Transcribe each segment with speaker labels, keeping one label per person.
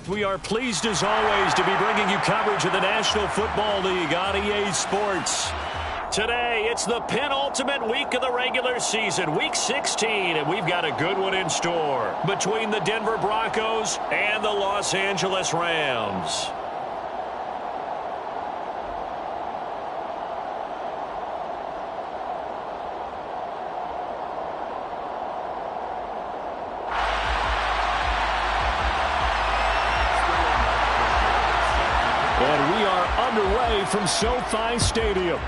Speaker 1: We are pleased as always to be bringing you coverage of the National Football League on EA Sports. Today, it's the penultimate week of the regular season, Week 16, and we've got a good one in store between the Denver Broncos and the Los Angeles Rams. And we are underway from SoFi Stadium.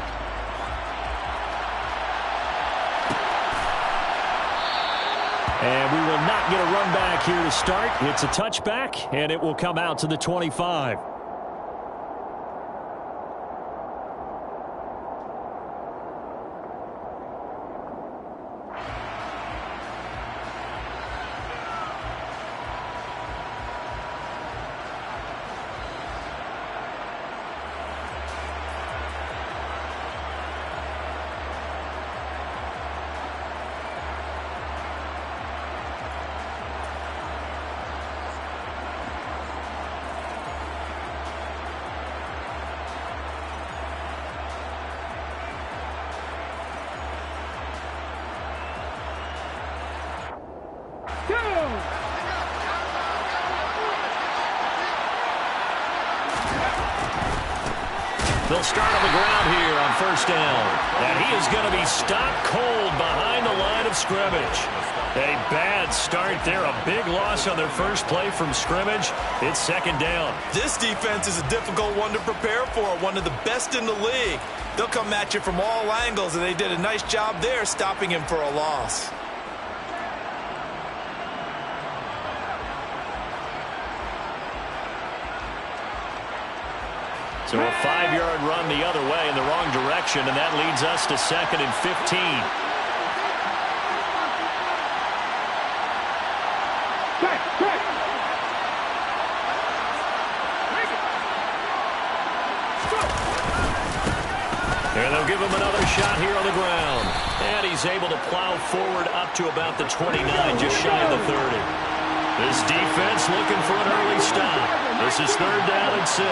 Speaker 1: And we will not get a run back here to start. It's a touchback, and it will come out to the 25. They'll start on the ground here on first down. And he is going to be stopped cold behind the line of scrimmage. A bad start there. A big loss on their first play from scrimmage. It's second down.
Speaker 2: This defense is a difficult one to prepare for. One of the best in the league. They'll come at you from all angles, and they did a nice job there stopping him for a loss.
Speaker 1: So a 5-yard run the other way in the wrong direction, and that leads us to 2nd and 15. And they'll give him another shot here on the ground. And he's able to plow forward up to about the 29, just shy of the 30. This defense looking for an early stop. This is 3rd down and 6.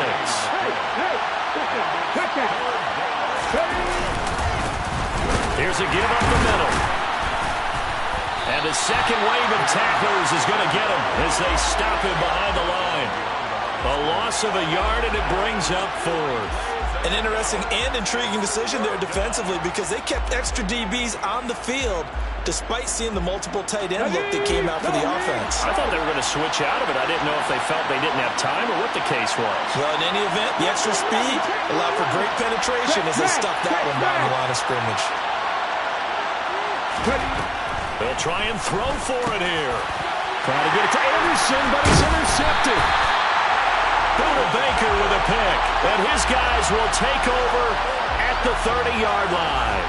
Speaker 1: Here's a give up the middle. And the second wave of tacklers is going to get him as they stop him behind the line. A loss of a yard, and it brings up 4th.
Speaker 2: An interesting and intriguing decision there defensively because they kept extra DBs on the field despite seeing the multiple tight end look that came out for the offense.
Speaker 1: I thought they were going to switch out of it. I didn't know if they felt they didn't have time or what the case was.
Speaker 2: Well, in any event, the extra speed allowed for great penetration as they stuffed that one down the line of scrimmage.
Speaker 1: They'll try and throw for it here. Trying to get it to Anderson, but he's intercepted. Buda Baker with a pick, and his guys will take over at the 30-yard line.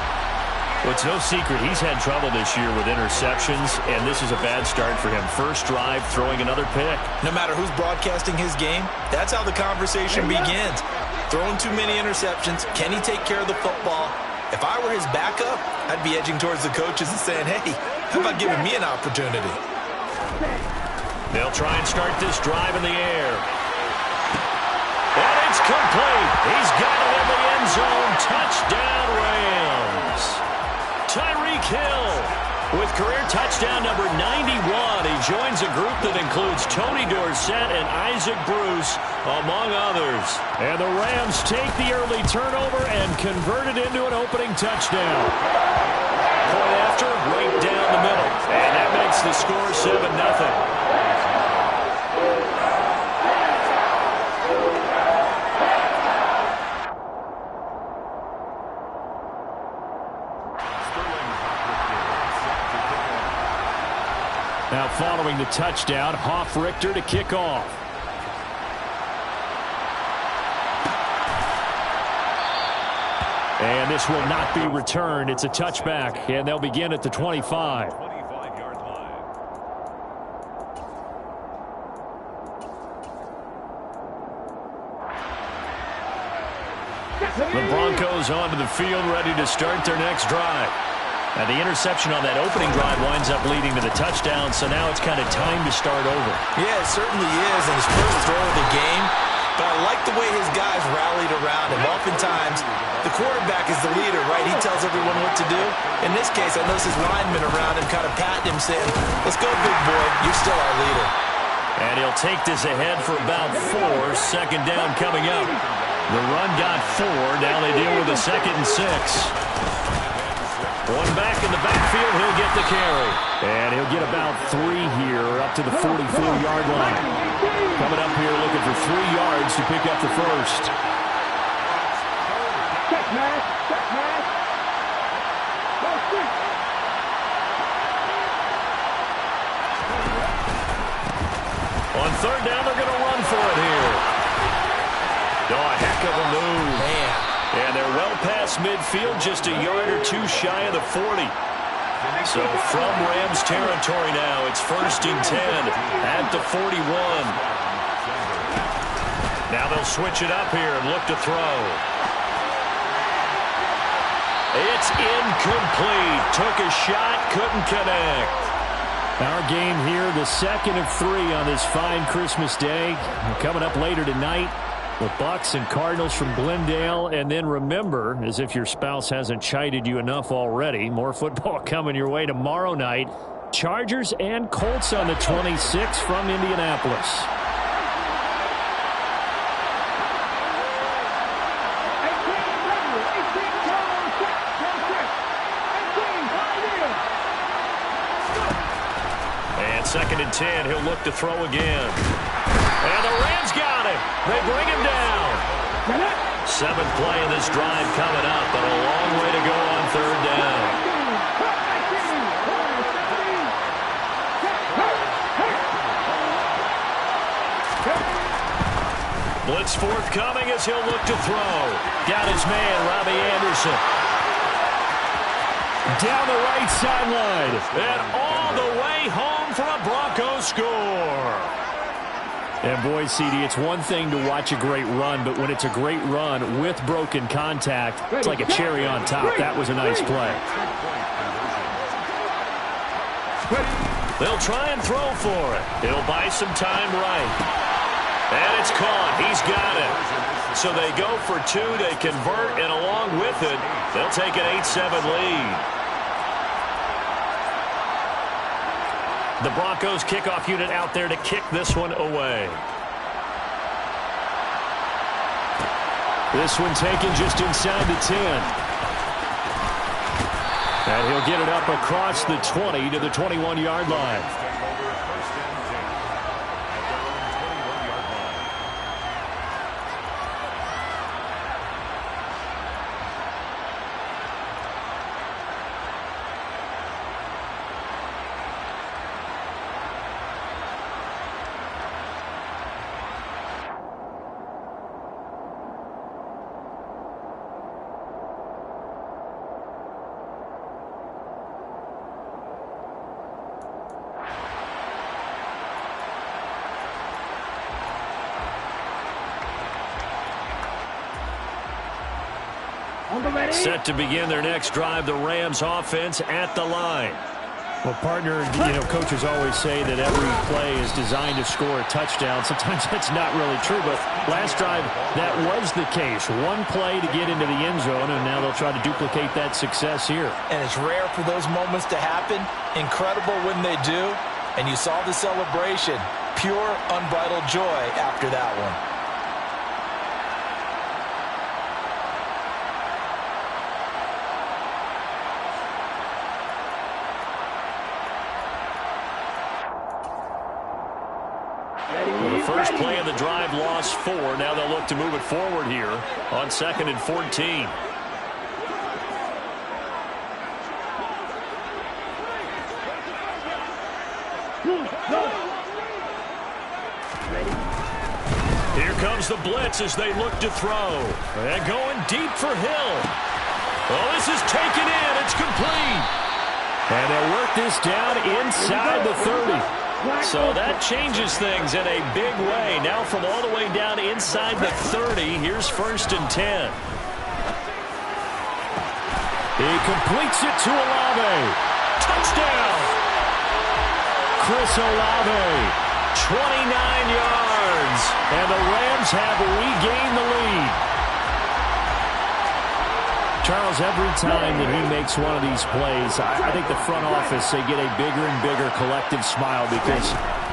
Speaker 1: Well, it's no secret he's had trouble this year with interceptions, and this is a bad start for him. First drive, throwing another pick.
Speaker 2: No matter who's broadcasting his game, that's how the conversation begins. Throwing too many interceptions, can he take care of the football? If I were his backup, I'd be edging towards the coaches and saying, hey, how about giving me an opportunity?
Speaker 1: They'll try and start this drive in the air. And it's complete. He's got it in the end zone. Touchdown, Rams. Tyreek Hill with career touchdown number 91. He joins a group that includes Tony Dorsett and Isaac Bruce, among others. And the Rams take the early turnover and convert it into an opening touchdown. Point after, right down the middle. And that makes the score 7-0. Now following the touchdown, Hoff-Richter to kick off. And this will not be returned. It's a touchback, and they'll begin at the 25. The Broncos onto the field, ready to start their next drive. And the interception on that opening drive winds up leading to the touchdown, so now it's kind of time to start over.
Speaker 2: Yeah, it certainly is, and his first throw of the game. But I like the way his guys rallied around him. Oftentimes, the quarterback is the leader, right? He tells everyone what to do. In this case, I notice his linemen around him kind of patting him, saying, let's go, big boy. You're still our leader.
Speaker 1: And he'll take this ahead for about 4. Second down coming up. The run got 4. Now they deal with a 2nd and 6. One back in the backfield, he'll get the carry. And he'll get about 3 here, up to the 44-yard line. Coming up here looking for 3 yards to pick up the first.
Speaker 3: Check, man. Check, man.
Speaker 1: On 3rd down, they're going to run for it here. Oh, a heck of a move.
Speaker 2: Man.
Speaker 1: And they're well past midfield, just a yard or 2 shy of the 40. So from Rams territory now, it's 1st and 10 at the 41. Now they'll switch it up here and look to throw. It's incomplete. Took a shot, couldn't connect. Our game here, the 2nd of 3 on this fine Christmas day. Coming up later tonight, the Bucks and Cardinals from Glendale. And then remember, as if your spouse hasn't chided you enough already, more football coming your way tomorrow night. Chargers and Colts on the 26th from Indianapolis. And 2nd and 10, he'll look to throw again. And the Rams got him. They bring him down. 7th play of this drive coming up, but a long way to go on 3rd down. Blitz forthcoming as he'll look to throw. Got his man, Robbie Anderson. Down the right sideline. And all the way home for a Broncos score. And boy, CD, it's one thing to watch a great run, but when it's a great run with broken contact, it's like a cherry on top. That was a nice play. They'll try and throw for it. It'll buy some time right. And it's caught. He's got it. So they go for 2. They convert, and along with it, they'll take an 8-7 lead. The Broncos kickoff unit out there to kick this one away. This one taken just inside the 10. And he'll get it up across the 20 to the 21-yard line. Set to begin their next drive, the Rams offense at the line. Well, partner, coaches always say that every play is designed to score a touchdown. Sometimes that's not really true, but last drive, that was the case. One play to get into the end zone, and now they'll try to duplicate that success here.
Speaker 2: And it's rare for those moments to happen. Incredible when they do. And you saw the celebration. Pure, unbridled joy after that one.
Speaker 1: First play of the drive, lost 4. Now they'll look to move it forward here on 2nd and 14. Here comes the blitz as they look to throw. And going deep for Hill. Oh, this is taken in. It's complete. And they'll work this down inside the 30. So that changes things in a big way. Now from all the way down inside the 30, here's 1st and 10. He completes it to Olave. Touchdown! Chris Olave, 29 yards, and the Rams have regained the lead. Charles, every time that he makes one of these plays, I think the front office, they get a bigger and bigger collective smile because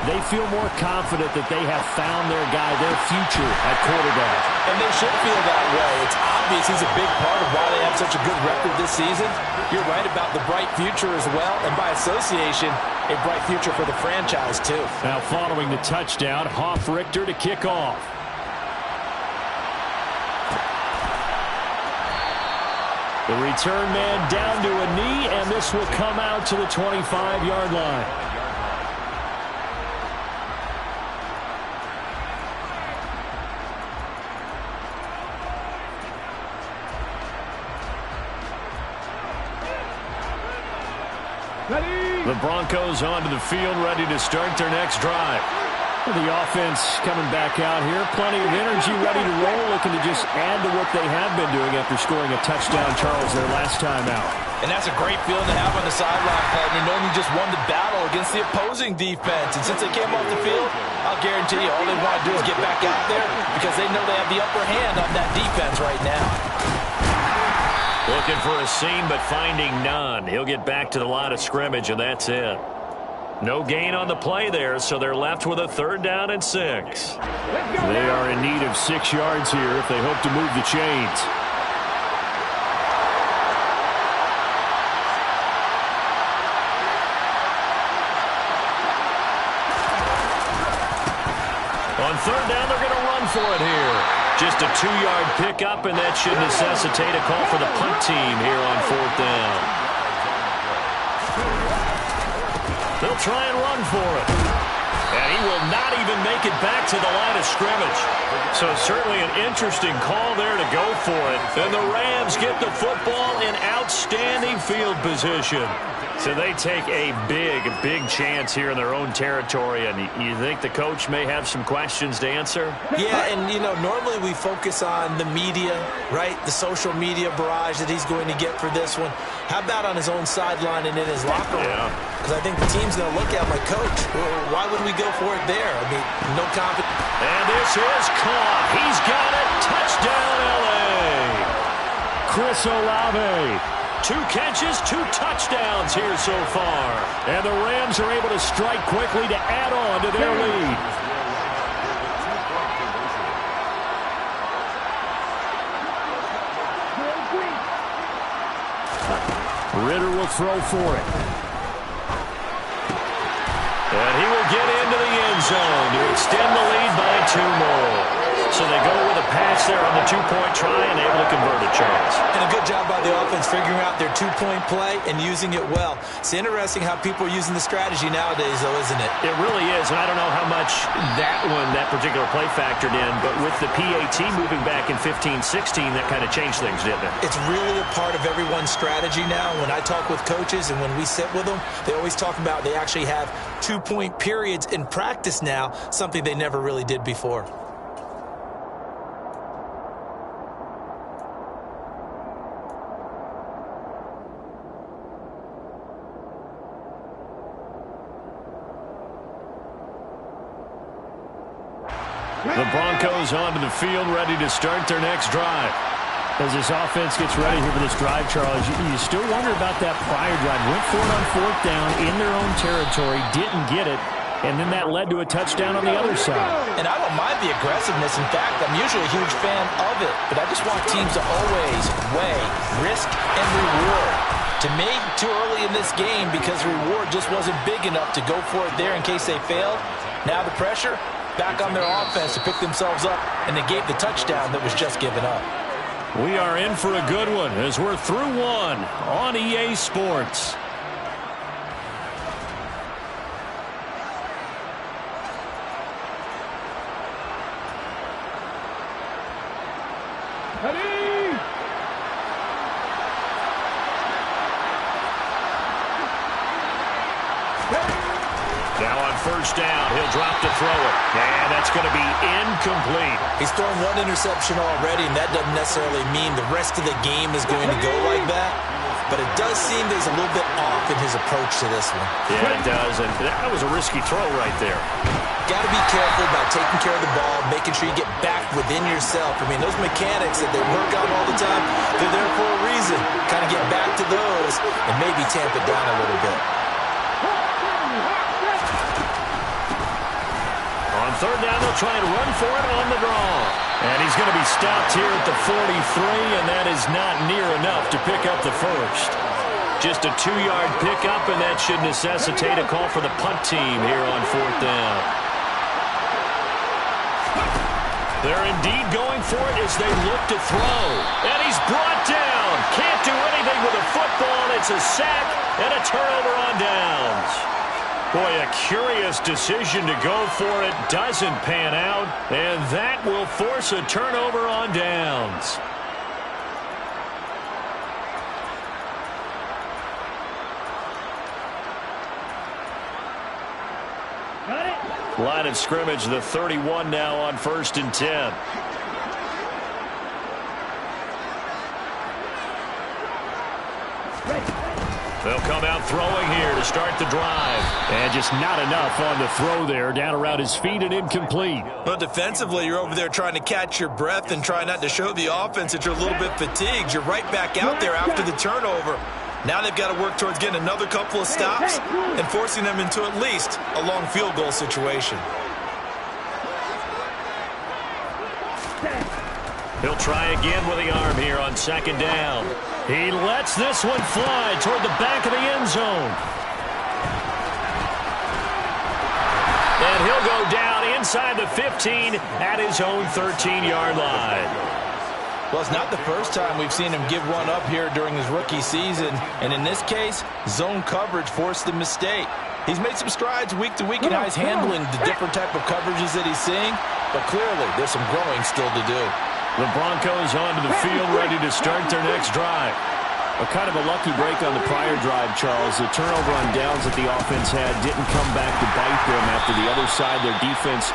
Speaker 1: they feel more confident that they have found their guy, their future at quarterback.
Speaker 2: And they should feel that way. It's obvious he's a big part of why they have such a good record this season. You're right about the bright future as well, and by association, a bright future for the franchise too.
Speaker 1: Now following the touchdown, Richter to kick off. The return man down to a knee, and this will come out to the 25-yard line.
Speaker 3: Ready.
Speaker 1: The Broncos onto the field, ready to start their next drive. The offense coming back out here. Plenty of energy, ready to roll, looking to just add to what they have been doing after scoring a touchdown, Charles, their last time out.
Speaker 2: And that's a great feeling to have on the sideline, partner, knowing you just won the battle against the opposing defense. And since they came off the field, I'll guarantee you all they want to do is get back out there because they know they have the upper hand on that defense right now.
Speaker 1: Looking for a seam, but finding none. He'll get back to the line of scrimmage, and that's it. No gain on the play there, so they're left with a 3rd down and 6. They are in need of 6 yards here if they hope to move the chains. On 3rd down, they're going to run for it here. Just a 2-yard pickup, and that should necessitate a call for the punt team here on 4th down. They'll try and run for it. And he will not even make it back to the line of scrimmage. So certainly an interesting call there to go for it. And the Rams get the football in outstanding field position. So they take a big chance here in their own territory. And you think the coach may have some questions to answer?
Speaker 2: Yeah, and, you know, normally we focus on the media, right? The social media barrage that he's going to get for this one. How about on his own sideline and in his locker room?
Speaker 1: Yeah.
Speaker 2: Because I think the team's going to look at him like, Coach, why would we go for it there? I mean, no confidence.
Speaker 1: And this is caught. He's got it. Touchdown, L.A. Chris Olave. 2 catches, 2 touchdowns here so far. And the Rams are able to strike quickly to add on to their lead. Ritter will throw for it. And he will get into the end zone to extend the lead by 2 more. So they go with a pass there on the 2-point try and able to convert it, Charles.
Speaker 2: And a good job by the offense figuring out their 2-point play and using it well. It's interesting how people are using the strategy nowadays, though, isn't it?
Speaker 1: It really is, and I don't know how much that particular play factored in, but with the PAT moving back in 15-16, that kind of changed things, didn't it?
Speaker 2: It's really a part of everyone's strategy now. When I talk with coaches and when we sit with them, they always talk about they actually have 2-point periods in practice now, something they never really did before.
Speaker 1: The Broncos onto the field, ready to start their next drive. As this offense gets ready here for this drive, Charles, you still wonder about that prior drive. Went for it on 4th down in their own territory, didn't get it, and then that led to a touchdown on the other side.
Speaker 2: And I don't mind the aggressiveness. In fact, I'm usually a huge fan of it, but I just want teams to always weigh risk and reward. To me, too early in this game because the reward just wasn't big enough to go for it there in case they failed. Now the pressure back on their offense to pick themselves up, and they gave the touchdown that was just given up.
Speaker 1: We are in for a good one as we're through 1 on EA Sports.
Speaker 3: Ready.
Speaker 1: Now on first down. He'll drop to throw it. And that's going to be incomplete.
Speaker 2: He's thrown one interception already, and that doesn't necessarily mean the rest of the game is going to go like that. But it does seem there's a little bit off in his approach to this one.
Speaker 1: Yeah, it does, and that was a risky throw right there.
Speaker 2: Got to be careful about taking care of the ball, making sure you get back within yourself. I mean, those mechanics that they work on all the time, they're there for a reason. Kind of get back to those and maybe tamp it down a little bit.
Speaker 1: On third down, they'll try and run for it on the draw. And he's going to be stopped here at the 43, and that is not near enough to pick up the first. Just a 2-yard pickup, and that should necessitate a call for the punt team here on fourth down. They're indeed going for it as they look to throw. And he's brought down. Can't do anything with a football. It's a sack and a turnover on downs. Boy, a curious decision to go for it. Doesn't pan out. And that will force a turnover on downs. Line of scrimmage, the 31 now on 1st and 10. They'll come out throwing here to start the drive. And just not enough on the throw there. Down around his feet and incomplete.
Speaker 2: Well, defensively, you're over there trying to catch your breath and try not to show the offense that you're a little bit fatigued. You're right back out there after the turnover. Now they've got to work towards getting another couple of stops and forcing them into at least a long field goal situation.
Speaker 1: He'll try again with the arm here on 2nd down. He lets this one fly toward the back of the end zone. And he'll go down inside the 15 at his own 13-yard line.
Speaker 2: Well, it's not the first time we've seen him give one up here during his rookie season. And in this case, zone coverage forced the mistake. He's made some strides week to week in how he's handling the different type of coverages that he's seeing. But clearly, there's some growing still to do.
Speaker 1: The Broncos onto the field, ready to start their next drive. A kind of a lucky break on the prior drive, Charles. The turnover on downs that the offense had didn't come back to bite them after the other side. Their defense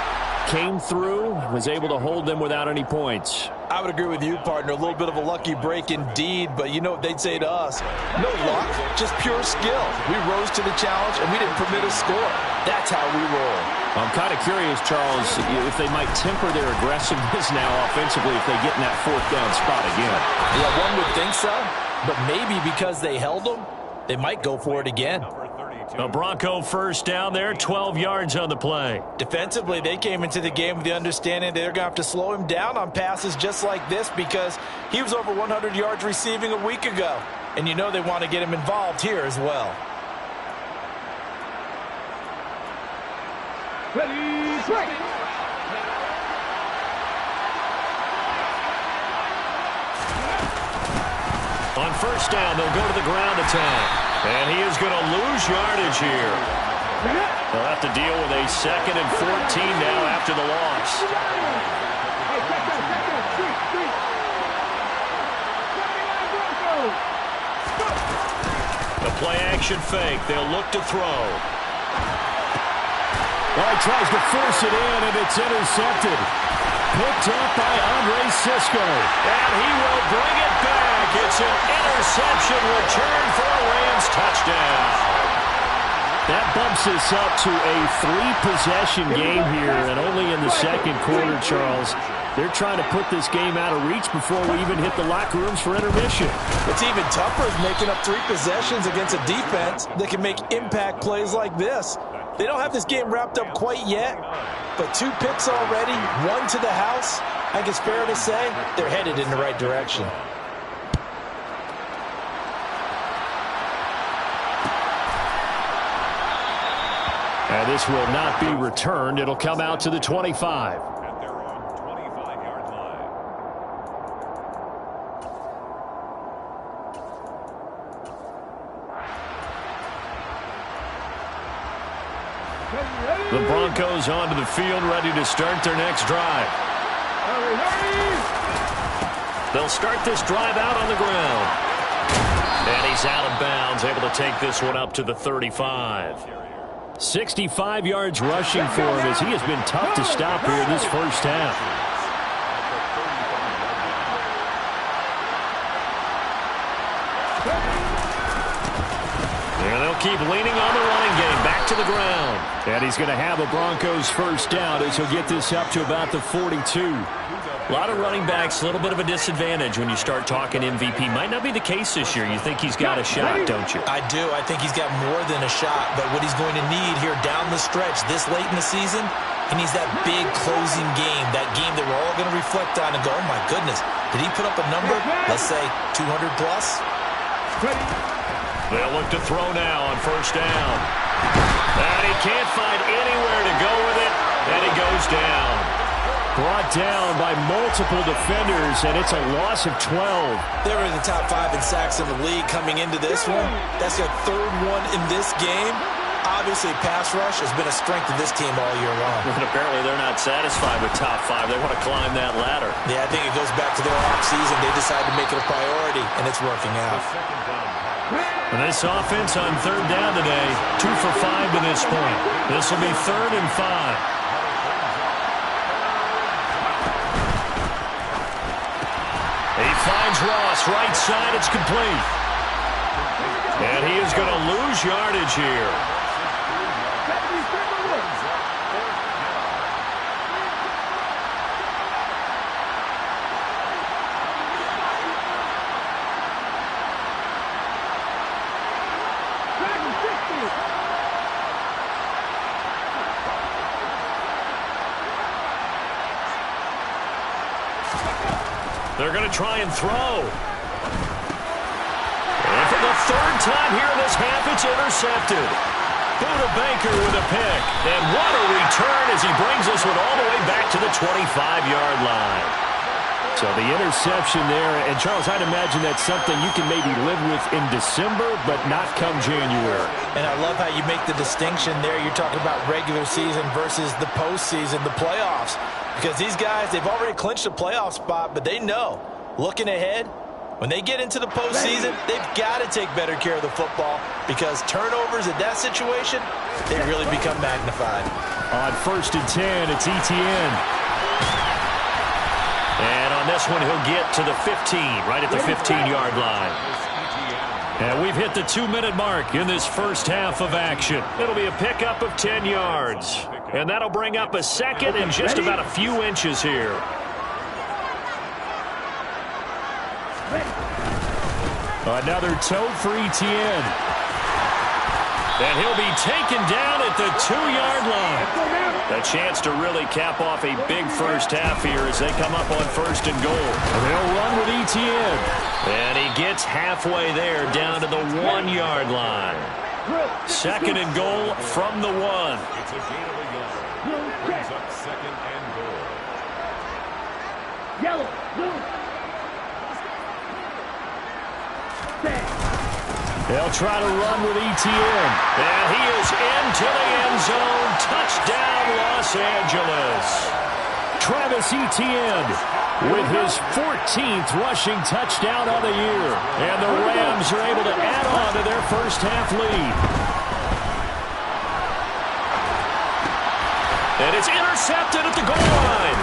Speaker 1: came through, was able to hold them without any points.
Speaker 2: I would agree with you, partner. A little bit of a lucky break indeed, but you know what they'd say to us. No luck, just pure skill. We rose to the challenge, and we didn't permit a score. That's how we roll.
Speaker 1: I'm kind of curious, Charles, if they might temper their aggressiveness now offensively if they get in that 4th down spot again.
Speaker 2: Yeah, one would think so, but maybe because they held them, they might go for it again.
Speaker 1: A Bronco first down there, 12 yards on the play.
Speaker 2: Defensively, they came into the game with the understanding they're going to have to slow him down on passes just like this because he was over 100 yards receiving a week ago. And you know they want to get him involved here as well.
Speaker 3: Ready, break.
Speaker 1: On first down, they'll go to the ground attack. And he is going to lose yardage here. They'll have to deal with a 2nd and 14 now after the loss. The play-action fake. They'll look to throw. Well, he tries to force it in, and it's intercepted. Picked up by Andre Sisco. And he will bring it back. It's an interception return for a Rams touchdown. That bumps us up to a 3-possession game here, and only in the 2nd quarter, Charles. They're trying to put this game out of reach before we even hit the locker rooms for intermission.
Speaker 2: What's even tougher is making up 3 possessions against a defense that can make impact plays like this. They don't have this game wrapped up quite yet, but 2 picks already, 1 to the house. I think it's fair to say they're headed in the right direction.
Speaker 1: And this will not be returned. It'll come out to the 25.
Speaker 4: At their own 25-yard line.
Speaker 1: The Broncos onto the field, ready to start their next drive. They'll start this drive out on the ground. And he's out of bounds, able to take this one up to the 35. 65 yards rushing for him as he has been tough to stop here in this first half. And they'll keep leaning on the running game. Back to the ground. And he's going to have a Broncos first down as he'll get this up to about the 42. A lot of running backs, a little bit of a disadvantage when you start talking MVP. Might not be the case this year. You think he's got a shot, don't you?
Speaker 2: I do. I think he's got more than a shot. But what he's going to need here down the stretch this late in the season, he needs that big closing game, that game that we're all going to reflect on and go, oh, my goodness, did he put up a number, let's say 200 plus?
Speaker 1: They'll look to throw now on first down. And he can't find anywhere to go with it, and he goes down. Brought down by multiple defenders, and it's a loss of 12.
Speaker 2: They were in the top 5 in sacks in the league coming into this one. That's their third one in this game. Obviously, pass rush has been a strength of this team all year long.
Speaker 1: And apparently they're not satisfied with top 5. They want to climb that ladder.
Speaker 2: Yeah, I think it goes back to their offseason. They decided to make it a priority, and it's working out.
Speaker 1: And this offense on third down today, 2 for 5 to this point. This will be 3rd and 5. He finds Ross, right side, it's complete. And he is going to lose yardage here. They're going to try and throw. And for the 3rd time here in this half, it's intercepted. Buda Baker with a pick. And what a return as he brings this one all the way back to the 25-yard line. So the interception there. And, Charles, I'd imagine that's something you can maybe live with in December, but not come January.
Speaker 2: And I love how you make the distinction there. You're talking about regular season versus the postseason, the playoffs. Because these guys, they've already clinched a playoff spot, but they know, looking ahead, when they get into the postseason, they've got to take better care of the football because turnovers in that situation, they really become magnified.
Speaker 1: On 1st and 10, it's Etienne. And on this one, he'll get to the 15, right at the 15-yard line. And we've hit the 2-minute mark in this first half of action. It'll be a pickup of 10 yards. And that'll bring up a second and just about a few inches here. Another toe for Etienne. And he'll be taken down at the 2-yard line. A chance to really cap off a big first half here as they come up on 1st and goal. And they'll run with Etienne. And he gets halfway there down to the 1-yard line. 2nd and goal from the 1.
Speaker 4: It's a gain of a yard. Brings up 2nd and goal.
Speaker 3: Yellow, blue.
Speaker 1: They'll try to run with Etienne. And he is into the end zone. Touchdown, Los Angeles. Travis Etienne with his 14th rushing touchdown of the year. And the Rams are able to add on to their first half lead. And it's intercepted at the goal line.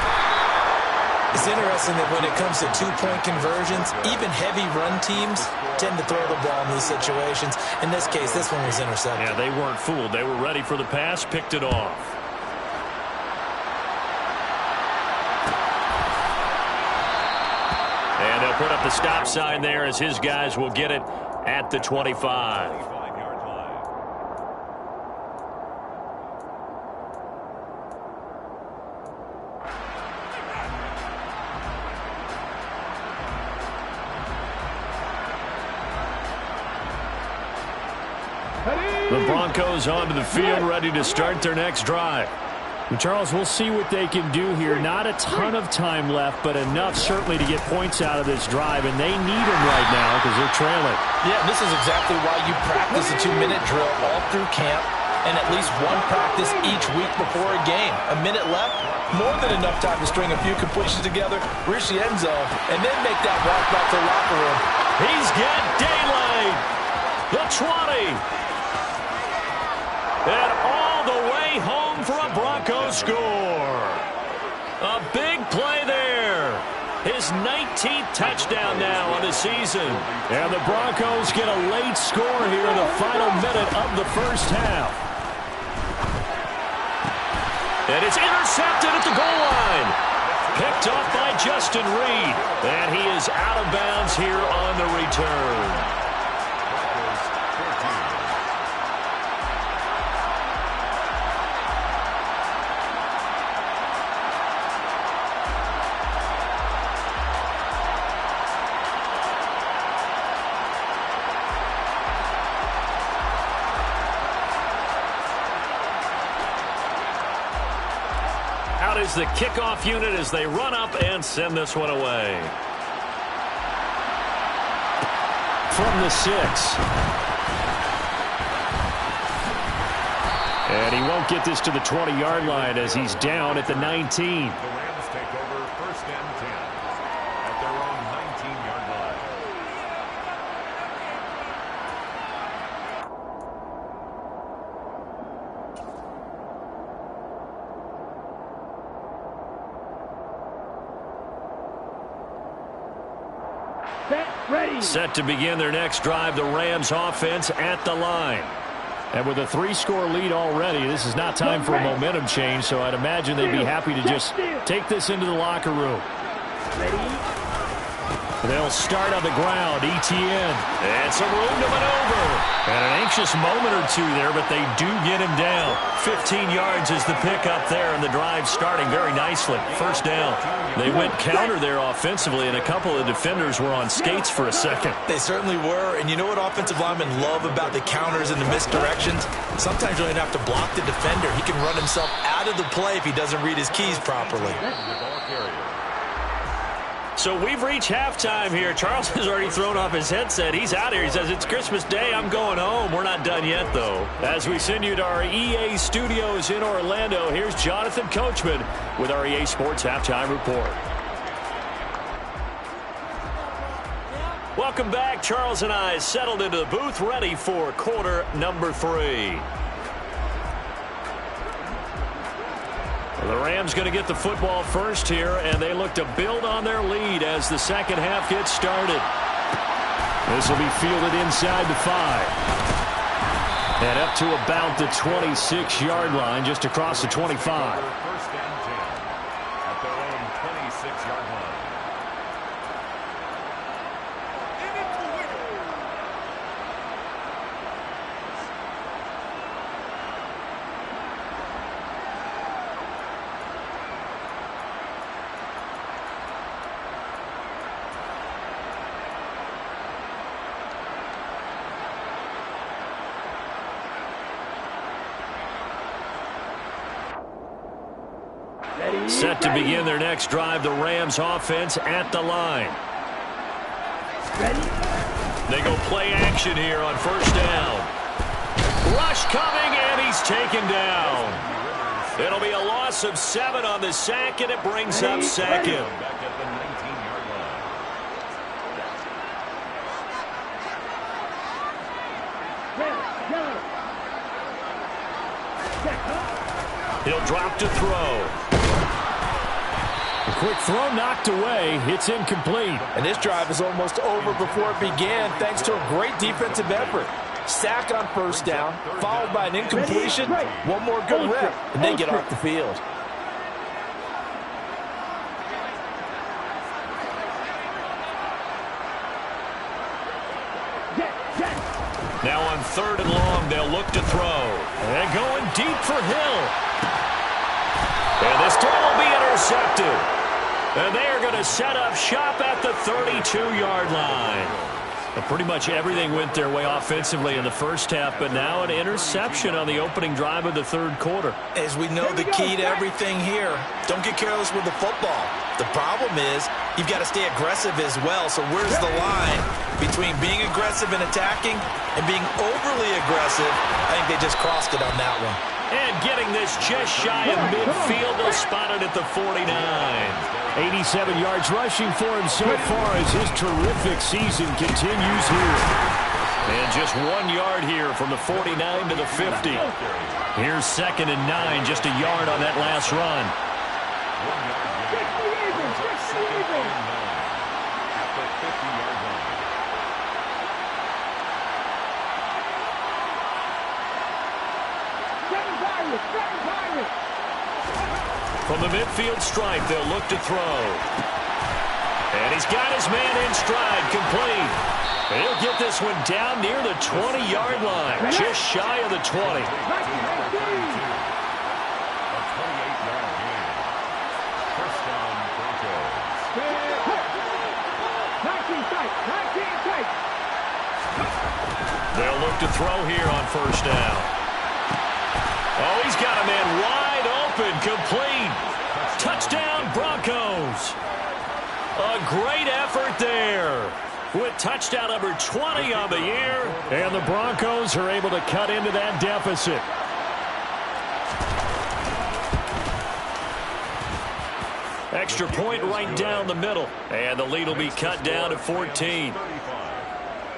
Speaker 2: It's interesting that when it comes to 2-point conversions, even heavy run teams tend to throw the ball in these situations. In this case, this one was intercepted.
Speaker 1: Yeah, they weren't fooled. They were ready for the pass, picked it off. And they'll put up the stop sign there as his guys will get it at the 25. The Broncos onto the field, ready to start their next drive. And Charles, we'll see what they can do here. Not a ton of time left, but enough certainly to get points out of this drive, and they need them right now because they're trailing.
Speaker 2: Yeah, this is exactly why you practice a 2-minute drill all through camp and at least one practice each week before a game. A minute left, more than enough time to string a few completions together, reach the end zone, and then make that walk back to the locker room.
Speaker 1: He's got daylight. The 20. And all score. A big play there. His 19th touchdown now on the season. And the Broncos get a late score here in the final minute of the first half. And it's intercepted at the goal line. Picked off by Justin Reed. And he is out of bounds here on the return. Out is the kickoff unit as they run up and send this one away. From the 6. And he won't get this to the 20-yard line as he's down at the 19.
Speaker 4: The Rams take over first and 10 at their own 19-yard line.
Speaker 1: Set to begin their next drive, the Rams offense at the line. And with a 3-score lead already, this is not time for a momentum change, so I'd imagine they'd be happy to just take this into the locker room. They'll start on the ground. Etienne. And some room to maneuver. And an anxious moment or two there, but they do get him down. 15 yards is the pickup there, and the drive starting very nicely. First down. They went counter there offensively, and a couple of defenders were on skates for a second.
Speaker 2: They certainly were, and you know what offensive linemen love about the counters and the misdirections? Sometimes you don't even have to block the defender. He can run himself out of the play if he doesn't read his keys properly.
Speaker 1: So we've reached halftime here. Charles has already thrown off his headset. He's out here. He says, it's Christmas Day. I'm going home. We're not done yet, though. As we send you to our EA studios in Orlando, here's Jonathan Coachman with our EA Sports Halftime Report. Welcome back. Charles and I settled into the booth, ready for quarter number 3. The Rams going to get the football first here, and they look to build on their lead as the second half gets started. This will be fielded inside the 5. And up to about the 26-yard line, just across the 25.
Speaker 4: First and 10 at their own 26-yard line.
Speaker 1: Set to begin their next drive, the Rams offense at the line. They go play action here on first down. Rush coming, and he's taken down. It'll be a loss of 7 on the sack, and it brings up second.
Speaker 4: Back at the 19-yard line.
Speaker 1: He'll drop to throw. A quick throw knocked away. It's incomplete.
Speaker 5: And this drive is almost over before it began thanks to a great defensive effort. Sack on first down, followed by an incompletion, one more good rep, and they get off the field.
Speaker 1: Now on 3rd and long, they'll look to throw. And going deep for Hill. And this throw will be intercepted. And they are going to set up shop at the 32-yard line. But pretty much everything went their way offensively in the first half, but now an interception on the opening drive of the 3rd quarter.
Speaker 2: As we know, the key to everything here, don't get careless with the football. The problem is you've got to stay aggressive as well. So where's the line between being aggressive and attacking and being overly aggressive? I think they just crossed it on that one.
Speaker 1: And getting this just shy of midfield, they'll spot it at the 49. 87 yards rushing for him so far as his terrific season continues here. And just 1 yard here from the 49 to the 50. Here's 2nd and 9, just a yard on that last run.
Speaker 4: 1 yard gain. Brings up 2nd and 9 at the 50-yard line.
Speaker 1: From the midfield stripe, they'll look to throw. And he's got his man in stride, complete. He'll get this one down near the 20-yard line, just shy of the 20.
Speaker 4: A 28-yard gain. First down, Broncos.
Speaker 1: They'll look to throw here on first down. Oh, he's got a man wide open, complete. Touchdown, Broncos. A great effort there with touchdown number 20 on the year. And the Broncos are able to cut into that deficit. Extra point right down the middle. And the lead will be cut down to 14.
Speaker 4: 35.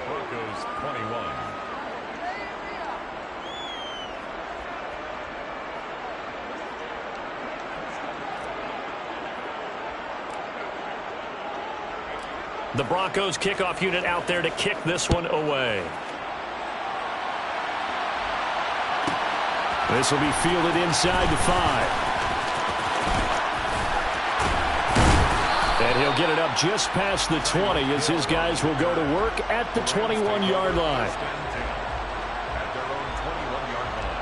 Speaker 4: Broncos 21.
Speaker 1: The Broncos kickoff unit out there to kick this one away. This will be fielded inside the 5. And he'll get it up just past the 20 as his guys will go to work at the 21-yard line.
Speaker 4: At their own 21-yard line.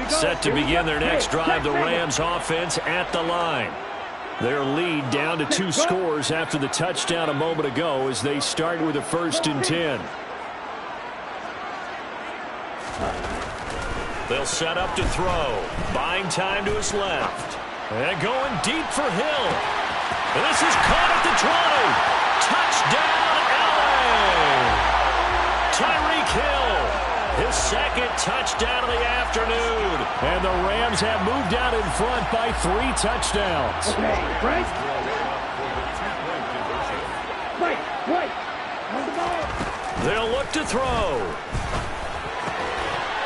Speaker 1: Set to begin their next drive, the Rams offense at the line. Their lead down to 2 scores after the touchdown a moment ago as they start with a 1st and 10. They'll set up to throw. Buying time to his left. And going deep for Hill. And this is caught at the 20. Touchdown, LA! Tyreek Hill. His 2nd touchdown of the afternoon. And the Rams have moved out in front by 3 touchdowns.
Speaker 3: Okay, Frank.
Speaker 1: They'll look to throw.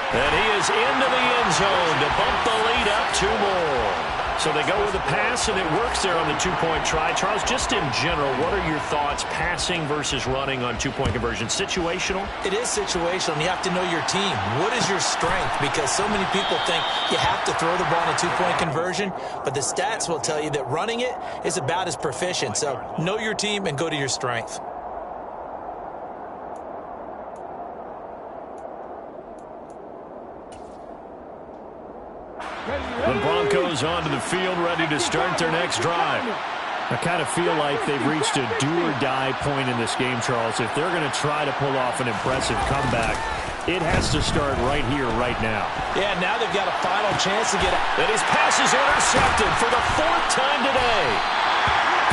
Speaker 1: And he is into the end zone to bump the lead up 2 more. So they go with a pass, and it works there on the 2-point try. Charles, just in general, what are your thoughts passing versus running on 2-point conversion? Situational?
Speaker 2: It is situational, and you have to know your team. What is your strength? Because so many people think you have to throw the ball in a 2-point conversion, but the stats will tell you that running it is about as proficient. So know your team and go to your strength.
Speaker 1: The Broncos onto the field, ready to start their next drive. I kind of feel like they've reached a do-or-die point in this game, Charles. If they're going to try to pull off an impressive comeback, it has to start right here, right now.
Speaker 2: Yeah, now they've got a final chance to get it.
Speaker 1: And his pass is intercepted for the 4th time today.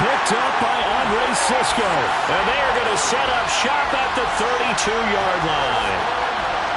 Speaker 1: Picked up by Andre Cisco. And they are going to set up shop at the 32-yard line.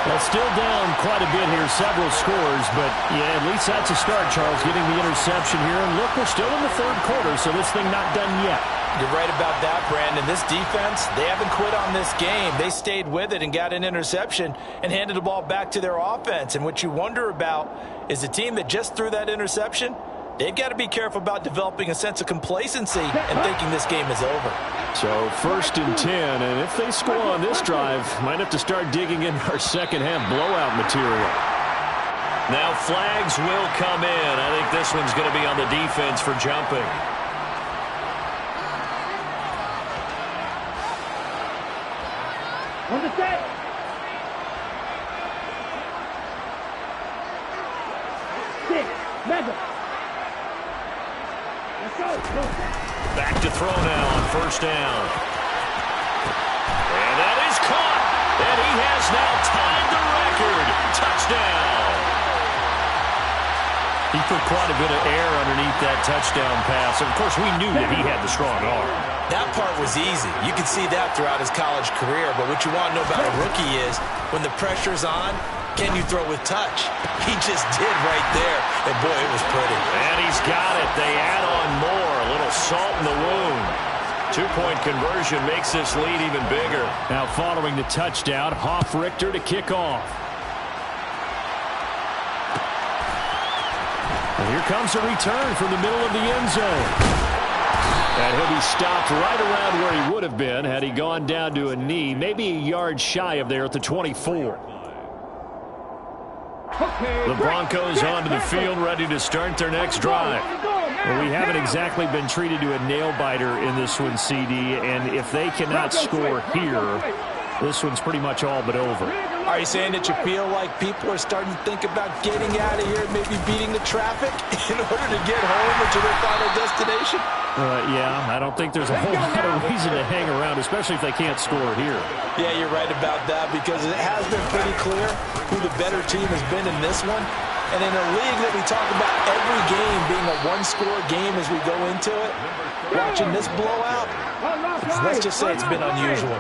Speaker 1: Well, still down quite a bit here, several scores, but yeah, at least that's a start, Charles, getting the interception here. And look, we're still in the 3rd quarter, so this thing not done yet.
Speaker 2: You're right about that, Brandon. This defense, they haven't quit on this game. They stayed with it and got an interception and handed the ball back to their offense. And what you wonder about is the team that just threw that interception, they've got to be careful about developing a sense of complacency and thinking this game is over.
Speaker 1: So 1st and 10, and if they score on this drive, might have to start digging in our second-half blowout material. Now flags will come in. I think this one's going to be on the defense for jumping.
Speaker 3: On the set. Six. Mega. Let's go.
Speaker 1: Back to throw now on 1st down. And that is caught. And he has now tied the record. Touchdown.
Speaker 5: He put
Speaker 1: quite a bit of air underneath that touchdown pass. Of course, we knew that he had the strong arm.
Speaker 2: That part was easy. You could see that throughout his college career. But what you want to know about a rookie is when the pressure's on, can you throw with touch? He just did right there. And, boy, it was pretty.
Speaker 1: And he's got it. They add on more. A little salt in the wound. Two-point conversion makes this lead even bigger.
Speaker 6: Now following the touchdown, Hoff-Richter to kick off. And here comes a return from the middle of the end zone. And he'll be stopped right around where he would have been had he gone down to a knee, maybe a yard shy of there at the 24.
Speaker 1: The Broncos onto the field, ready to start their next drive.
Speaker 6: Well, we haven't exactly been treated to a nail-biter in this one, CD, and if they cannot score here, this one's pretty much all but over.
Speaker 5: Are you saying that you feel like people are starting to think about getting out of here, maybe beating the traffic in order to get home or to their final destination?
Speaker 6: Yeah, I don't think there's a whole lot of reason to hang around, especially if they can't score here.
Speaker 5: Yeah, you're right about that because it has been pretty clear who the better team has been in this one. And in a league that we talk about every game being a one-score game as we go into it, watching this blowout, let's just say it's been unusual.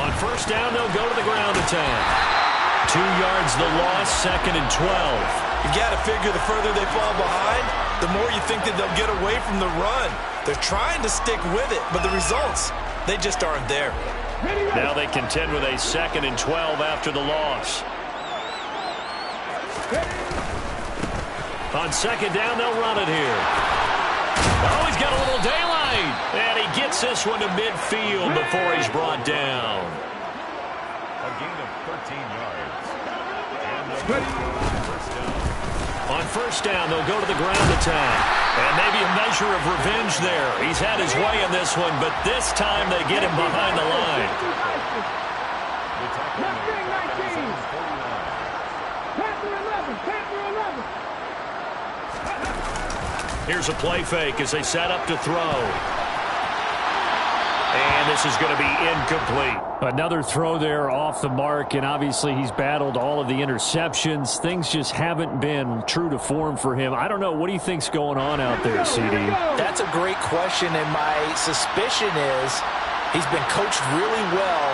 Speaker 1: On first down, they'll go to the ground attack. 2 yards the loss, 2nd and 12.
Speaker 2: You got to figure the further they fall behind, the more you think that they'll get away from the run. They're trying to stick with it, but the results, they just aren't there.
Speaker 1: Now they contend with a 2nd and 12 after the loss. On second down, they'll run it here. Oh, he's got a little daylight. And he gets this one to midfield before he's brought down.
Speaker 4: A gain of 13 yards. And first down.
Speaker 1: On first down, they'll go to the ground attack. And maybe a measure of revenge there. He's had his way in this one, but this time they get him behind the line. Here's a play fake as they set up to throw. And this is going to be incomplete.
Speaker 6: Another throw there off the mark, and obviously he's battled all of the interceptions. Things just haven't been true to form for him. I don't know. What do you think's going on out there, CD?
Speaker 5: That's a great question, and my suspicion is he's been coached really well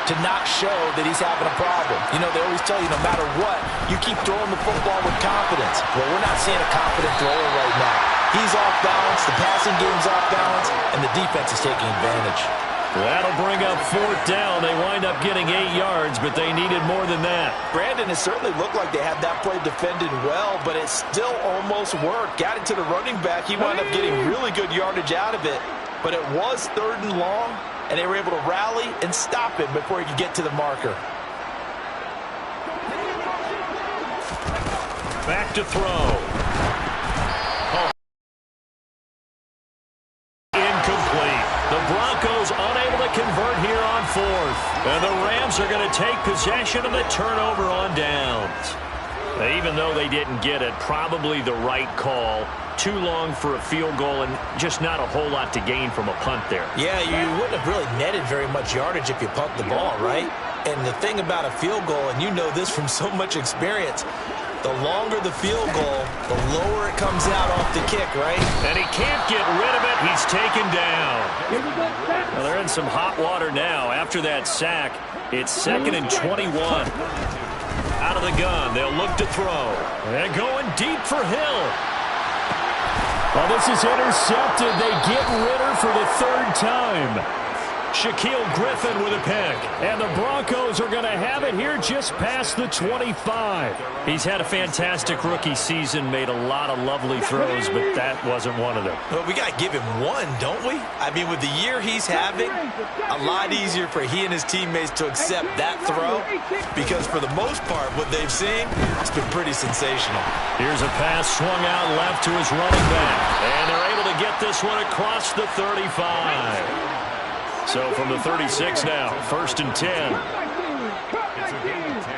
Speaker 5: to not show that he's having a problem. You know, they always tell you no matter what, you keep throwing the football with confidence. Well, we're not seeing a confident thrower right now. He's off balance, the passing game's off balance, and the defense is taking advantage.
Speaker 1: That'll bring up 4th down. They wind up getting 8 yards, but they needed more than that.
Speaker 5: Brandon, it certainly looked like they had that play defended well, but it still almost worked. Got it to the running back. He wound up getting really good yardage out of it, but it was 3rd and long, and they were able to rally and stop him before he could get to the marker.
Speaker 1: Back to throw. Incomplete. The Broncos unable to convert here on 4th. And the Rams are going to take possession of the turnover on downs. Even though they didn't get it, probably the right call. Too long for a field goal and just not a whole lot to gain from a punt there.
Speaker 2: Yeah, you wouldn't have really netted very much yardage if you punt the ball, right? And the thing about a field goal, and you know this from so much experience, the longer the field goal, the lower it comes out off the kick, right?
Speaker 1: And he can't get rid of it. He's taken down. Well, they're in some hot water now. After that sack, it's 2nd and 21. Out of the gun, they'll look to throw. They're going deep for Hill.
Speaker 6: Well, this is intercepted. They get Ritter for the 3rd time.
Speaker 1: Shaquille Griffin with a pick.
Speaker 6: And the Broncos are going to have it here just past the 25.
Speaker 1: He's had a fantastic rookie season, made a lot of lovely throws, but that wasn't one of them.
Speaker 2: Well, we got to give him one, don't we? I mean, with the year he's having, a lot easier for he and his teammates to accept that throw because for the most part, what they've seen, it's been pretty sensational.
Speaker 1: Here's a pass swung out left to his running back, and they're able to get this one across the 35. So from the 36 now, 1st and 10.
Speaker 4: It's a gain of 10.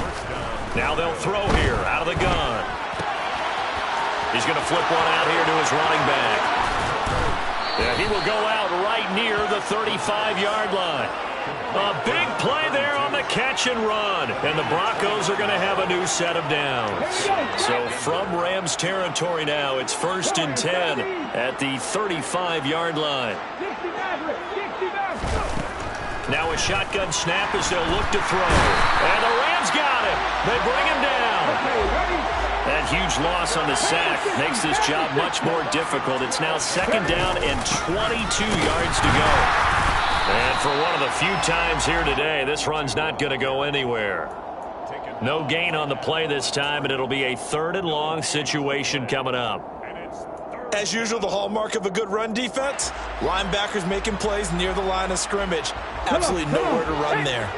Speaker 4: First down.
Speaker 1: Now they'll throw here out of the gun. He's going to flip one out here to his running back. Yeah, he will go out right near the 35-yard line. A big play there on the catch and run. And the Broncos are going to have a new set of downs. So from Rams territory now, it's 1st and 10 at the 35-yard line. Now a shotgun snap as they'll look to throw. And the Rams got him. They bring him down. That huge loss on the sack makes this job much more difficult. It's now 2nd down and 22 yards to go. And for one of the few times here today, this run's not going to go anywhere. No gain on the play this time, and it'll be a 3rd and long situation coming up.
Speaker 2: As usual, the hallmark of a good run defense, linebackers making plays near the line of scrimmage. Absolutely nowhere to run there.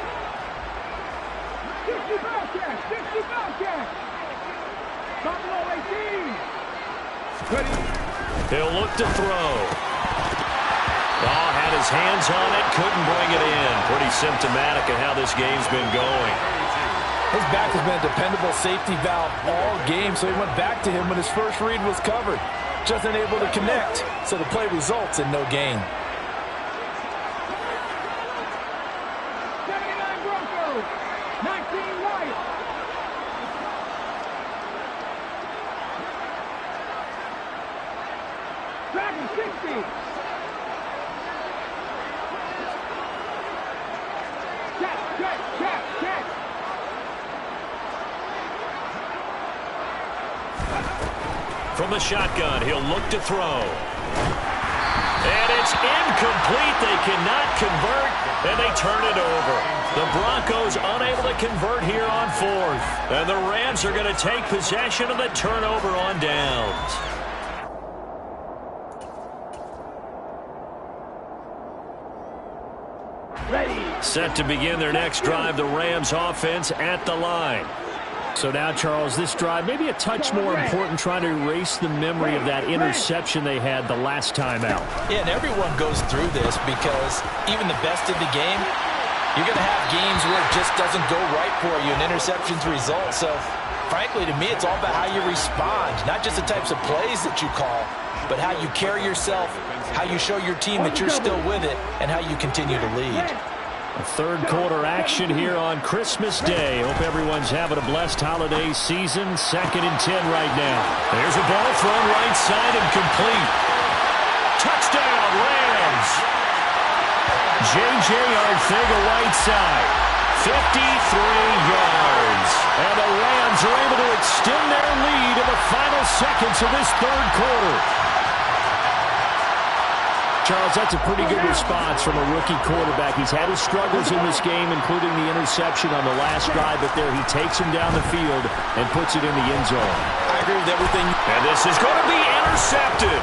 Speaker 1: He'll look to throw. Oh, had his hands on it, couldn't bring it in. Pretty symptomatic of how this game's been going.
Speaker 5: His back has been a dependable safety valve all game, so he went back to him when his first read was covered. Just unable to connect, so the play results in no gain.
Speaker 3: 79 Broncos, 19 White. Dragon 60. Check.
Speaker 1: From the shotgun, he'll look to throw. And it's incomplete. They cannot convert, and they turn it over. The Broncos unable to convert here on 4th. And the Rams are going to take possession of the turnover on downs. Set to begin their next drive, the Rams offense at the line.
Speaker 6: So now, Charles, this drive maybe a touch more important, trying to erase the memory of that interception they had the last time out.
Speaker 5: Yeah, and everyone goes through this because even the best of the game, you're going to have games where it just doesn't go right for you, and interceptions result. So, frankly, to me, it's all about how you respond, not just the types of plays that you call, but how you carry yourself, how you show your team that you're still with it, and how you continue to lead.
Speaker 6: A 3rd quarter action here on Christmas Day. Hope everyone's having a blessed holiday season. 2nd and 10 right now.
Speaker 1: There's a ball thrown right side and complete. Touchdown, Rams. J.J. Arcega-Whiteside, 53 yards. And the Rams are able to extend their lead in the final seconds of this 3rd quarter.
Speaker 6: Charles, that's a pretty good response from a rookie quarterback. He's had his struggles in this game, including the interception on the last drive, but there he takes him down the field and puts it in the end zone.
Speaker 2: I agree with everything.
Speaker 1: And this is going to be intercepted.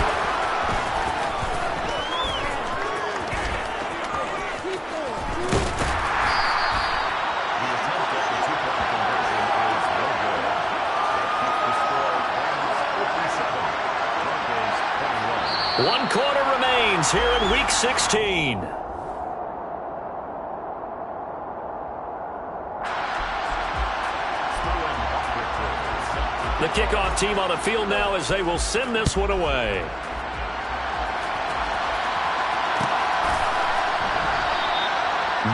Speaker 1: One quarter remains here in Week 16. The kickoff team on the field now as they will send this one away.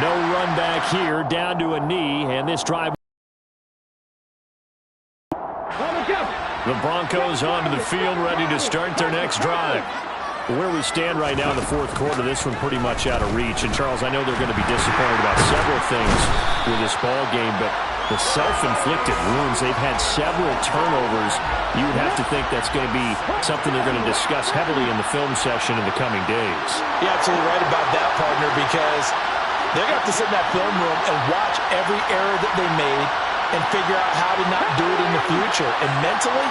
Speaker 6: No run back here, down to a knee, and this drive.
Speaker 1: The Broncos onto the field, ready to start their next drive.
Speaker 6: Where we stand right now in the 4th quarter, this one pretty much out of reach. And, Charles, I know they're going to be disappointed about several things with this ball game, but the self-inflicted wounds, they've had several turnovers. You would have to think that's going to be something they're going to discuss heavily in the film session in the coming days.
Speaker 5: You're absolutely right about that, partner, because they're going to have to sit in that film room and watch every error that they made and figure out how to not do it in the future. And mentally,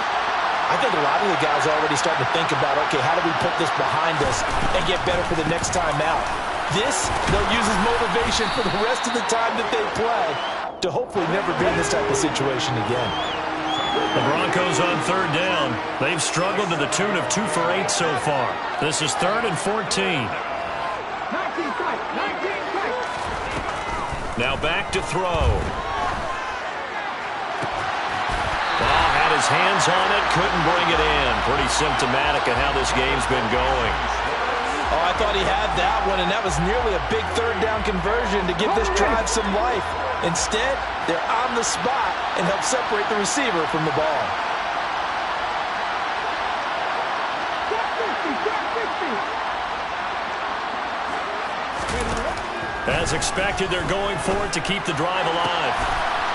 Speaker 5: I think a lot of the guys are already starting to think about, okay, how do we put this behind us and get better for the next time out? This, they'll use as motivation for the rest of the time that they play to hopefully never be in this type of situation again.
Speaker 1: The Broncos on 3rd down. They've struggled to the tune of 2 for 8 so far. This is 3rd and 14.
Speaker 3: 19 strike.
Speaker 1: Now back to throw. Had his hands on it, couldn't bring it in. Pretty symptomatic of how this game's been going.
Speaker 5: Oh, I thought he had that one, and that was nearly a big third down conversion to give this drive some life. Instead, they're on the spot and help separate the receiver from the ball.
Speaker 1: As expected, they're going for it to keep the drive alive.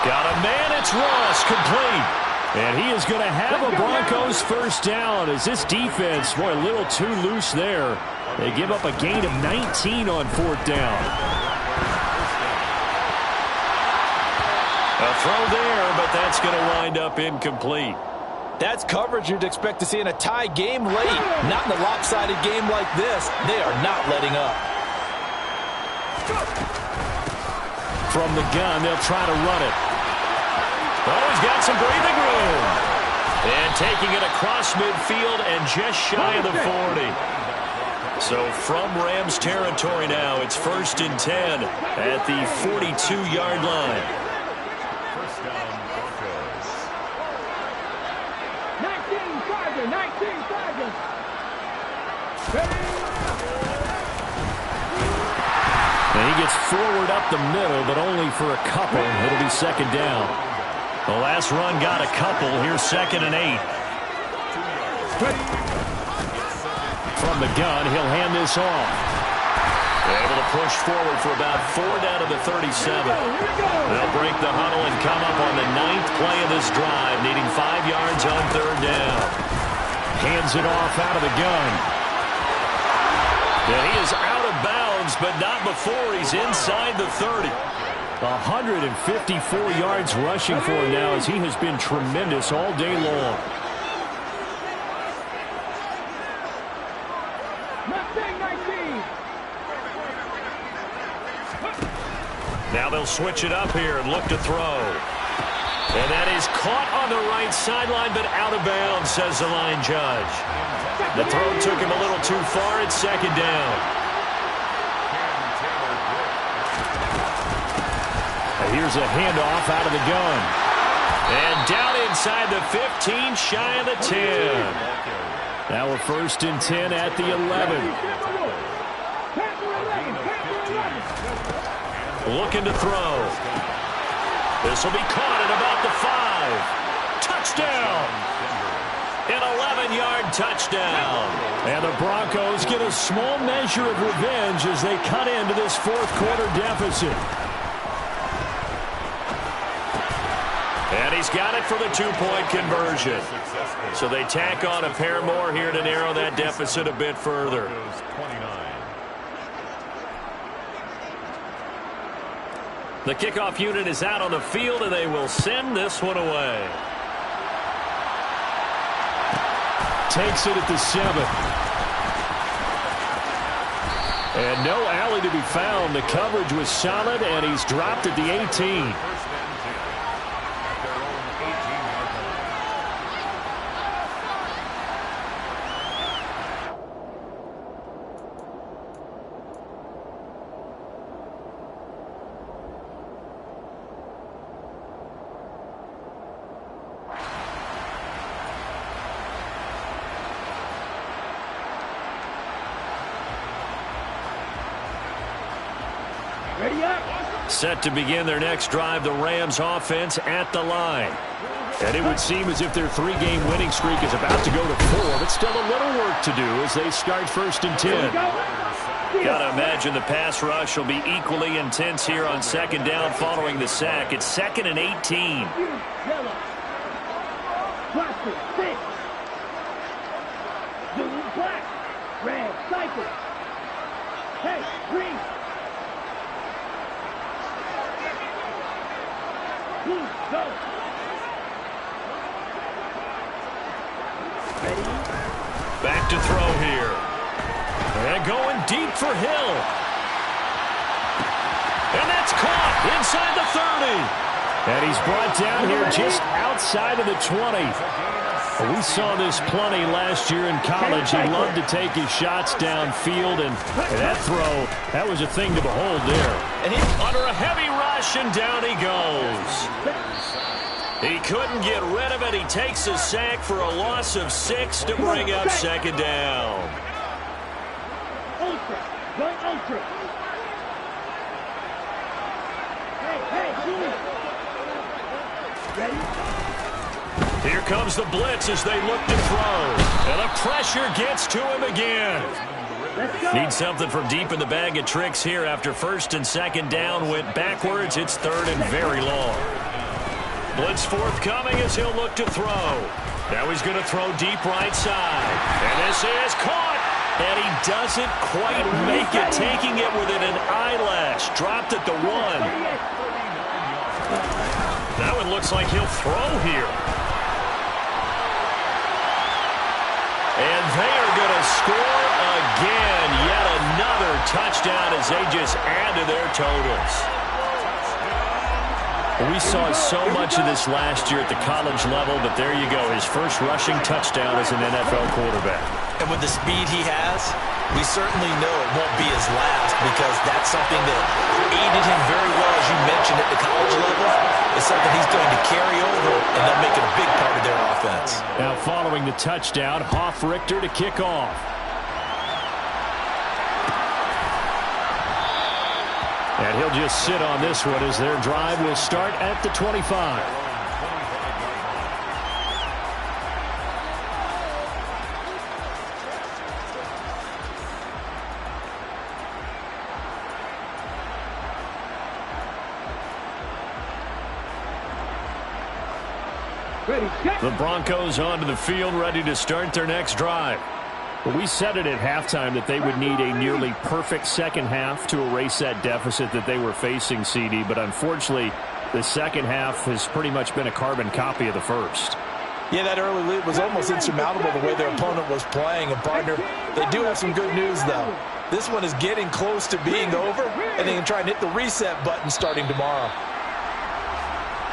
Speaker 1: Got a man, it's Ross, complete.
Speaker 6: And he is going to have a Broncos first down as this defense, boy, a little too loose there. They give up a gain of 19 on fourth down.
Speaker 1: A throw there, but that's going to wind up incomplete.
Speaker 5: That's coverage you'd expect to see in a tie game late. Not in a lopsided game like this. They are not letting up.
Speaker 6: From the gun, they'll try to run it.
Speaker 1: Oh, he's got some breathing room. And taking it across midfield and just shy of the 40. So from Rams territory now, it's 1st and 10 at the 42-yard line.
Speaker 4: First down, Broncos.
Speaker 3: 19 Chargers, 19 Chargers.
Speaker 6: And he gets forward up the middle, but only for a couple. It'll be second down.
Speaker 1: The last run got a couple. Here's 2nd and 8.
Speaker 6: From the gun, he'll hand this off.
Speaker 1: Able to push forward for about 4 down to the 37. They'll break the huddle and come up on the 9th play of this drive, needing 5 yards on 3rd down.
Speaker 6: Hands it off out of the gun.
Speaker 1: Yeah, he is out of bounds, but not before he's inside the 30.
Speaker 6: 154 yards rushing for him now as he has been tremendous all day long.
Speaker 1: Now they'll switch it up here and look to throw. And that is caught on the right sideline, but out of bounds, says the line judge. The throw took him a little too far. It's 2nd down.
Speaker 6: Here's a handoff out of the gun.
Speaker 1: And down inside the 15, shy of the 10.
Speaker 6: Now we're 1st and 10 at the 11.
Speaker 1: Looking to throw. This will be caught at about the 5. Touchdown! An 11-yard touchdown.
Speaker 6: And the Broncos get a small measure of revenge as they cut into this 4th quarter deficit.
Speaker 1: And he's got it for the 2-point conversion. So they tack on a pair more here to narrow that deficit a bit further. The kickoff unit is out on the field, and they will send this one away.
Speaker 6: Takes it at the 7. And no alley to be found. The coverage was solid, and he's dropped at the 18.
Speaker 1: Set to begin their next drive, the Rams offense at the line.
Speaker 6: And it would seem as if their 3-game winning streak is about to go to 4, but still a little work to do as they start 1st and 10.
Speaker 1: Gotta imagine the pass rush will be equally intense here on 2nd down following the sack. It's 2nd and 18.
Speaker 3: Black, red, cycle. Hey, green. Go. Ready?
Speaker 1: Back to throw here. And going deep for Hill. And that's caught inside the 30.
Speaker 6: And he's brought down here just outside of the 20. We saw this plenty last year in college. He loved to take his shots downfield, and that throw, that was a thing to behold there.
Speaker 1: And he's under a heavy rush, and down he goes. He couldn't get rid of it. He takes a sack for a loss of 6 to bring up 2nd down.
Speaker 3: trick. Hey, ready?
Speaker 1: Here comes the blitz as they look to throw. And the pressure gets to him again. Need something from deep in the bag of tricks here after first and second down. Went backwards. It's third and very long. Blitz forthcoming as he'll look to throw. Now he's going to throw deep right side. And this is caught. And he doesn't quite make it. Taking it within an eyelash. Dropped at the 1. That one looks like he'll throw here. And they are going to score again. Yet another touchdown as they just add to their totals. We saw so much of this last year at the college level, but there you go. His first rushing touchdown as an NFL quarterback. And with the speed he has, we certainly know it won't be his last because that's something that aided him very well, as you mentioned, at the college level. It's something he's going to carry over, and they'll make it a big part of their offense. Now following the touchdown, Hoff-Richter to kick off. And he'll just sit on this one as their drive will start at the 25. The Broncos onto the field, ready to start their next drive. Well, we said it at halftime that they would need a nearly perfect second half to erase that deficit that they were facing, CD. But unfortunately, the second half has pretty much been a carbon copy of the first.
Speaker 5: Yeah, that early lead was almost insurmountable the way their opponent was playing. And, partner, they do have some good news, though. This one is getting close to being over, and they can try and hit the reset button starting tomorrow.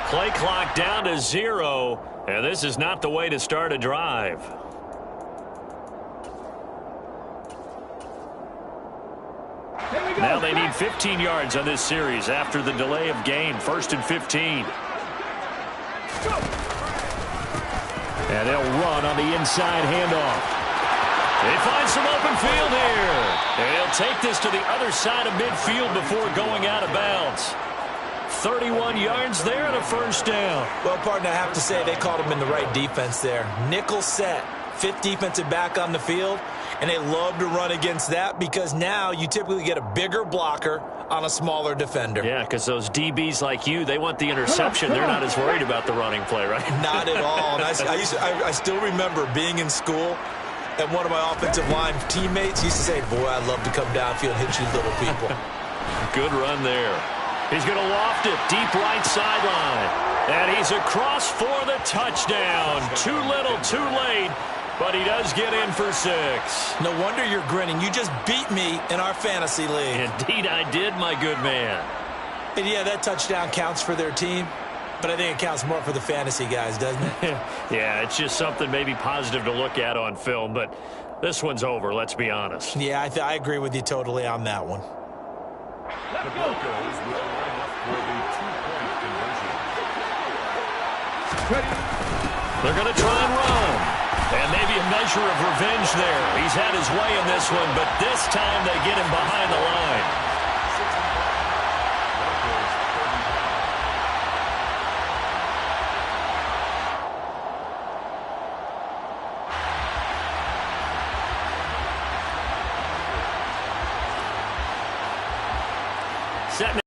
Speaker 1: Play clock down to 0, and this is not the way to start a drive. Now they need 15 yards on this series after the delay of game. 1st and 15. And they'll run on the inside handoff. They find some open field here. And they'll take this to the other side of midfield before going out of bounds. 31 yards there and a first down.
Speaker 5: Well, partner, I have to say they caught him in the right defense there. Nickel set, 5th defensive back on the field, and they love to run against that because now you typically get a bigger blocker on a smaller defender.
Speaker 1: Yeah, because those DBs like you, they want the interception. They're not as worried about the running play, right?
Speaker 5: Not at all. And I still remember being in school, and one of my offensive line teammates used to say, boy, I'd love to come downfield and hit you little people.
Speaker 1: Good run there. He's going to loft it deep right sideline. And he's across for the touchdown. Too little, too late. But he does get in for 6.
Speaker 5: No wonder you're grinning. You just beat me in our fantasy league.
Speaker 1: Indeed I did, my good man.
Speaker 5: And yeah, that touchdown counts for their team. But I think it counts more for the fantasy guys, doesn't it?
Speaker 1: Yeah, it's just something maybe positive to look at on film. But this one's over, let's be honest.
Speaker 5: Yeah, I agree with you totally on that one.
Speaker 4: The Broncos will line up for the 2-point conversion.
Speaker 1: They're going to try and run. And maybe a measure of revenge there. He's had his way in this one, but this time they get him behind the line. Setting it.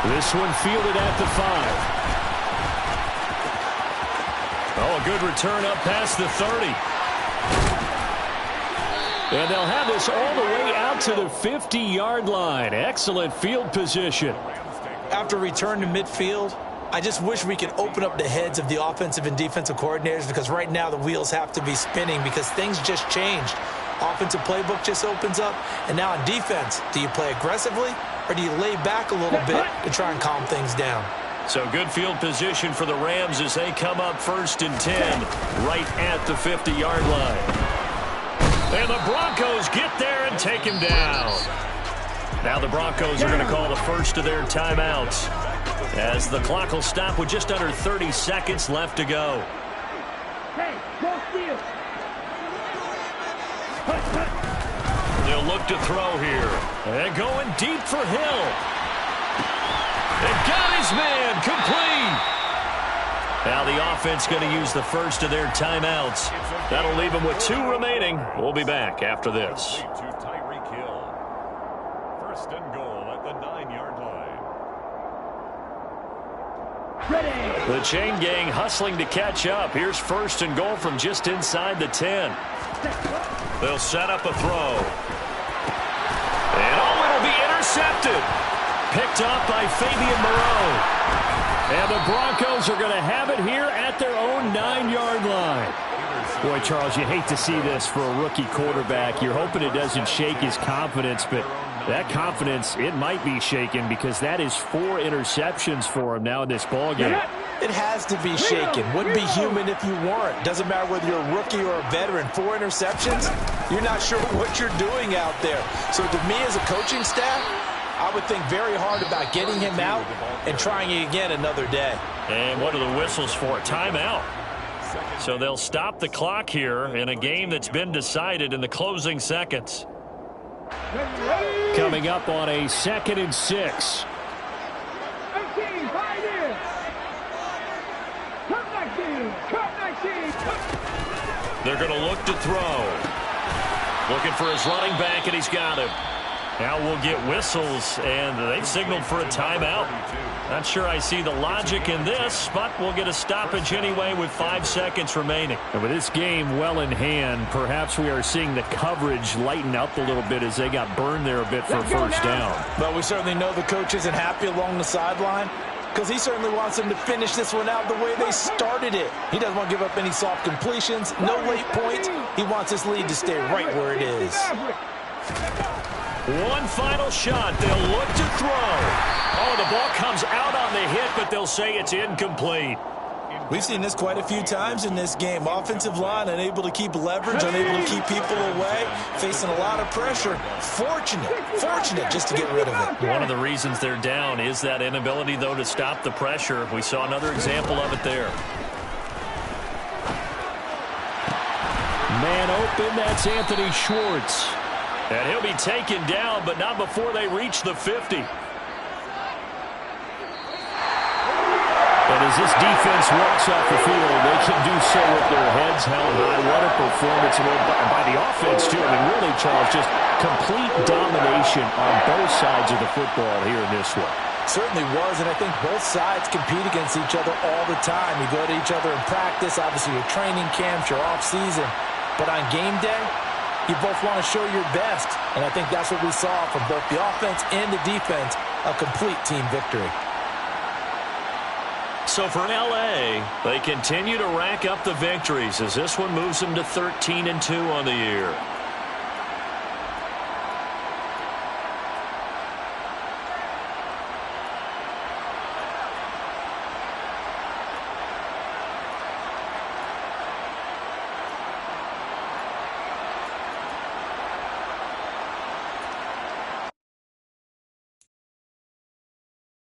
Speaker 1: This one fielded at the 5. Oh, a good return up past the 30. And they'll have this all the way out to the 50-yard line. Excellent field position.
Speaker 5: After return to midfield, I just wish we could open up the heads of the offensive and defensive coordinators because right now the wheels have to be spinning because things just changed. Offensive playbook just opens up. And now on defense, do you play aggressively or do you lay back a little bit to try and calm things down?
Speaker 1: So good field position for the Rams as they come up 1st and 10 right at the 50-yard line. And the Broncos get there and take him down. Now the Broncos are going to call the first of their timeouts as the clock will stop with just under 30 seconds left to go.
Speaker 3: Hey, go deal.
Speaker 1: They'll look to throw here. And going deep for Hill. And got his man complete. Now the offense going to use the first of their timeouts. That'll leave them with 2 remaining. We'll be back after this.
Speaker 4: First and goal at the 9-yard line.
Speaker 3: Ready.
Speaker 1: The chain gang hustling to catch up. Here's first and goal from just inside the 10. They'll set up a throw. And it'll be intercepted. Picked up by Fabian Moreau. And the Broncos are going to have it here at their own 9-yard line. Boy, Charles, you hate to see this for a rookie quarterback. You're hoping it doesn't shake his confidence, but that confidence, it might be shaken because that is 4 interceptions for him now in this ballgame.
Speaker 5: It has to be shaken. Wouldn't be human if you weren't. Doesn't matter whether you're a rookie or a veteran. 4 interceptions, you're not sure what you're doing out there. So to me as a coaching staff, I would think very hard about getting him out and trying it again another day.
Speaker 1: And what are the whistles for? Timeout. So they'll stop the clock here in a game that's been decided in the closing seconds.
Speaker 6: Coming up on a 2nd and 6.
Speaker 3: 18, 5 in. Come 19, come 19.
Speaker 1: They're going to look to throw. Looking for his running back, and he's got him. Now we'll get whistles, and they've signaled for a timeout. Not sure I see the logic in this, but we'll get a stoppage anyway with 5 seconds remaining.
Speaker 6: And with this game well in hand, perhaps we are seeing the coverage lighten up a little bit as they got burned there a bit for a first down.
Speaker 5: But we certainly know the coach isn't happy along the sideline because he certainly wants them to finish this one out the way they started it. He doesn't want to give up any soft completions, no late points. He wants this lead to stay right where it is.
Speaker 1: One final shot. They'll look to throw. Oh, the ball comes out on the hit, but they'll say it's incomplete.
Speaker 2: We've seen this quite a few times in this game. Offensive line unable to keep leverage, unable to keep people away, facing a lot of pressure. Fortunate just to get rid of it.
Speaker 1: One of the reasons they're down is that inability, though, to stop the pressure. We saw another example of it there.
Speaker 6: Man open, that's Anthony Schwartz.
Speaker 1: And he'll be taken down, but not before they reach the 50.
Speaker 6: And as this defense walks off the field, they can do so with their heads held high. What a performance by the offense, too. I mean, really, Charles, just complete domination on both sides of the football here in this one.
Speaker 5: Certainly was, and I think both sides compete against each other all the time. You go to each other in practice, obviously your training camps, your off-season. But on game day, you both want to show your best. And I think that's what we saw from both the offense and the defense, a complete team victory.
Speaker 1: So for L.A., they continue to rack up the victories as this one moves them to 13-2 on the year.